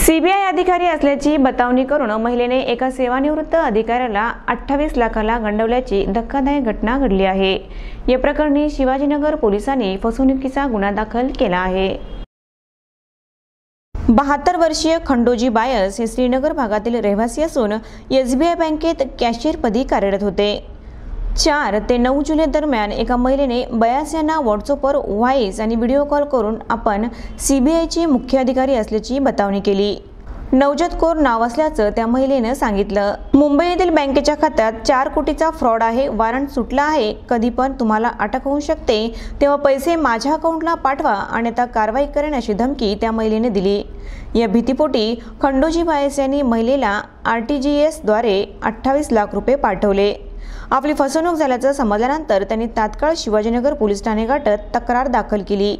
CBI अधिकारी असल्याची बतावणी करून महिलेने एका सेवानिवृत्त अधिकाऱ्याला 28 लाखाला गंडवल्याची धक्कादायक घटना घडली आहे। या प्रकरणी शिवाजीनगर पोलिसांनी फसवणुकीचा गुन्हा दाखल केला आहे। 72 वर्षीय खंडोजी बायस हे श्रीनगर भागातील रहिवासी असून एसबीआय बँकेत कॅशियरपदी कार्यरत होते। 4 ते 9 जुलै दरम्यान एका महिलेने बायस यांना व्हॉट्सअपवर व्हॉइस आणि व्हिडिओ कॉल करून आपण सीबीआयचे मुख्य अधिकारी असल्याची बतावणी केली। नवजोत कौर नाव असल्याचं त्या महिलेने सांगितलं। मुंबई येथील बँकेच्या खात्यात 4 कोटीचा फ्रॉड आहे, वॉरंट सुटला आहे, कधी पण तुम्हाला अटक होऊ शकते, तेव्हा पैसे माझ्या अकाउंटला पाठवा अन्यथा कारवाई करेन अशी धमकी त्या महिलेने दिली। या भीतीपोटी खंडोजी बायस यांनी महिलेला आरटीजीएस द्वारे 28 लाख रुपये पाठवले। आपली फसवणूक झाल्याचं समजल्यानंतर त्यांनी तात्काळ शिवाजीनगर पोलीस ठाणे गाठत तक्रार दाखल केली।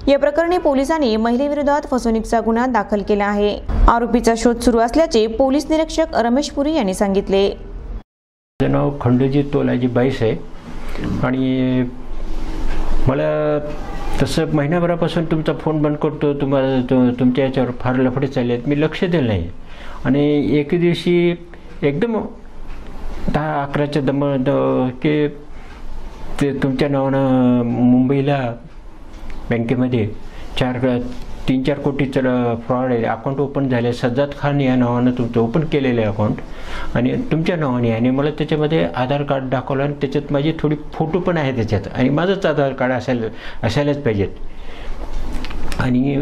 या प्रकरणी पोलिसांनी महिलेविरोधात फसवणुकीचा गुन्हा दाखल केला आहे। आरोपीचा शोध सुरू असल्याचे पोलीस निरीक्षक रमेश पुरी यांनी सांगितले। माझं नाव खंडोजी तोलाजी बायस आहे आणि मला तसं महिनाभरापासून तुमचा फोन बंद करतो, तुम्हाला तुमच्या याच्यावर फार लफडे चालले आहेत, मी लक्ष दिलं नाही आणि एक दिवशी एकदम 10-11च्या की ते तुमच्या नावानं मुंबईला बँकेमध्ये 3-4 कोटीचं फ्रॉड आहे, अकाउंट ओपन झाले, सज्जाद खान या नावानं तुमचं ओपन केलेलं आहे अकाउंट आणि तुमच्या नावाने, आणि मला त्याच्यामध्ये आधार कार्ड दाखवलं आणि त्याच्यात माझी थोडी फोटो पण आहे त्याच्यात आणि माझंच आधार कार्ड असायलाच पाहिजेत। आणि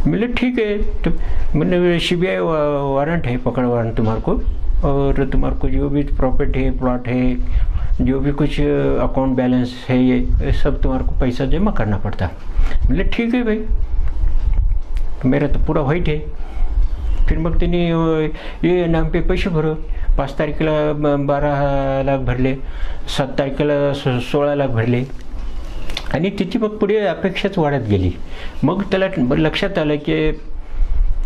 मतलब ठीक है, तो मतलब सीबीआई वारंट है, पकड़ वारंट तुम्हारे को, और तुम्हारे को जो भी प्रॉपर्टी है, प्लॉट है, जो भी कुछ अकाउंट बैलेंस है, ये सब तुम्हारे को पैसा जमा करना पड़ता। मतलब ठीक है भाई, मेरा तो पूरा वाइट है। फिर मग त्यांनी ये नाम पे पैसे भरो, 5 तारखेला 12 लाख भरले, 7 तारखेला 16 लाख भरले आणि तिची मग पुढे अपेक्षाच वाढत गेली। मग त्याला लक्षात आलं की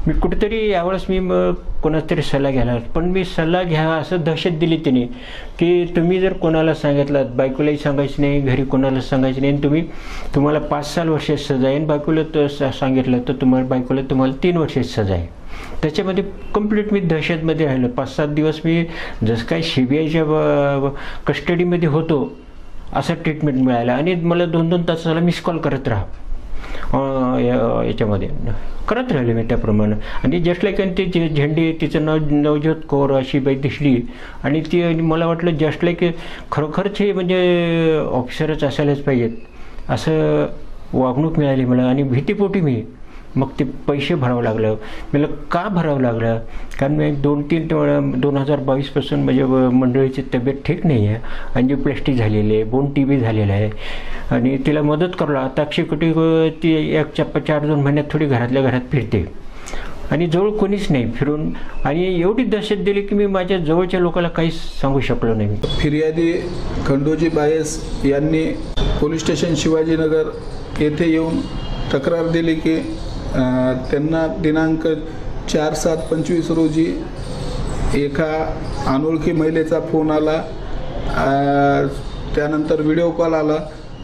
मी कुठेतरी यावेळेस मी कोणाचा तरी सल्ला घ्यायला, पण मी सल्ला घ्यावा असं दहशत दिली त्याने की तुम्ही जर कोणाला सांगितलं, बायकोलाही सांगायचं नाही, घरी कोणाला सांगायचं नाही, तुम्हाला 5 वर्षाची सजा आहे, बायकोला तर सांगितलं तर तुम्हाला 3 वर्षाची सजा आहे। त्याच्यामध्ये कंप्लीट मी दहशतमध्ये राहिलो। 5-7 दिवस मी जसं काय सीबीआयच्या कस्टडीमध्ये होतो असं ट्रीटमेंट मिळालं आणि मला 2-2 तासाला मिस कॉल करत राहा याच्यामध्ये करत राहिले मी त्याप्रमाणे। आणि जस्ट लाईक ती झेंडी, तिचं नाव नवजोत कौर अशी बाई दिसली आणि ती मला वाटलं जस्ट लाईक खरोखरच हे म्हणजे ऑफिसरच असायलाच पाहिजेत असं वागणूक मिळाली मला आणि भीतीपोटी मी मग ते पैसे भरावं लागलं। मला का भरावं लागलं, कारण मी 2-3 वेळा 2022 पासून माझ्या मंडळीची तब्येत ठीक नाही आहे, अँजिओप्लास्टी झालेली आहे, बोन TB झालेला आहे आणि तिला मदत करला। आता अक्षयकुटी ती 4-2 महिन्यात थोडी घरातल्या घरात फिरते आणि जवळ कोणीच नाही फिरून, आणि एवढी दहशत दिली की मी माझ्या जवळच्या लोकांना काहीच सांगू शकलो नाही। फिर्यादी खंडोजी बायस यांनी पोलीस स्टेशन शिवाजीनगर येथे येऊन तक्रार दिली की त्यांना दिनांक 4/7/25 रोजी एका अनोळखी महिलेचा फोन आला, त्यानंतर व्हिडिओ कॉल आला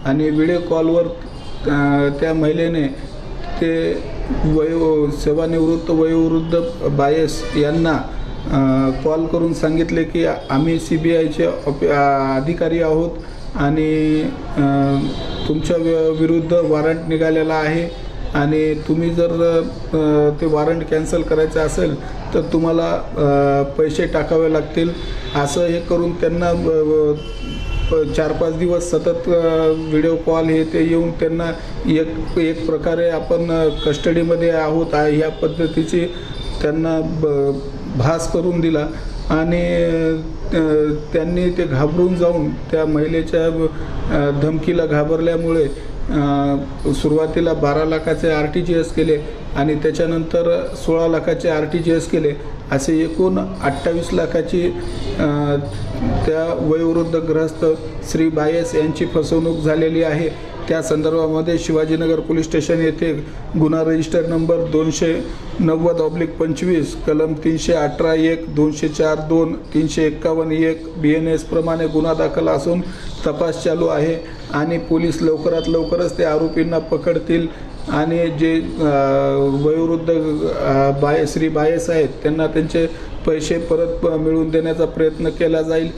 आणि व्हिडिओ कॉलवर त्या महिलेने ते सेवानिवृत्त वयोवृद्ध बायस यांना कॉल करून सांगितले की आम्ही सीबीआयचे अधिकारी आहोत आणि तुमच्या विरुद्ध वॉरंट निघालेला आहे आणि तुम्ही जर ते वॉरंट कॅन्सल करायचं असेल तर तुम्हाला पैसे टाकावे लागतील, असं हे करून त्यांना 4-5 दिवस सतत व्हिडिओ कॉल हे ते येऊन त्यांना एक प्रकारे आपण कस्टडीमध्ये आहोत ह्या पद्धतीची त्यांना भास करून दिला आणि त्यांनी ते घाबरून जाऊन त्या महिलेच्या धमकीला घाबरल्यामुळे सुरुवातीला 12 लाखाचे RTGS केले आणि त्याच्यानंतर 16 लाखाचे RTGS केले, असे एकूण 28 लाखाची त्या वयोवृद्ध ग्रस्त श्री बायस यांची फसवणूक झालेली आहे। त्या संदर्भामध्ये शिवाजीनगर पोलीस स्टेशन येथे गुन्हा रजिस्टर नंबर 290/25 कलम 318-1, 204-2, 351-1 BNS प्रमाणे गुन्हा दाखल असून तपास चालू आहे आणि पोलीस लवकरात लवकरच त्या आरोपींना पकडतील आणि जे वयोवृद्ध श्री बायस आहेत त्यांना त्यांचे पैसे परत मिळवून देण्याचा प्रयत्न केला जाईल.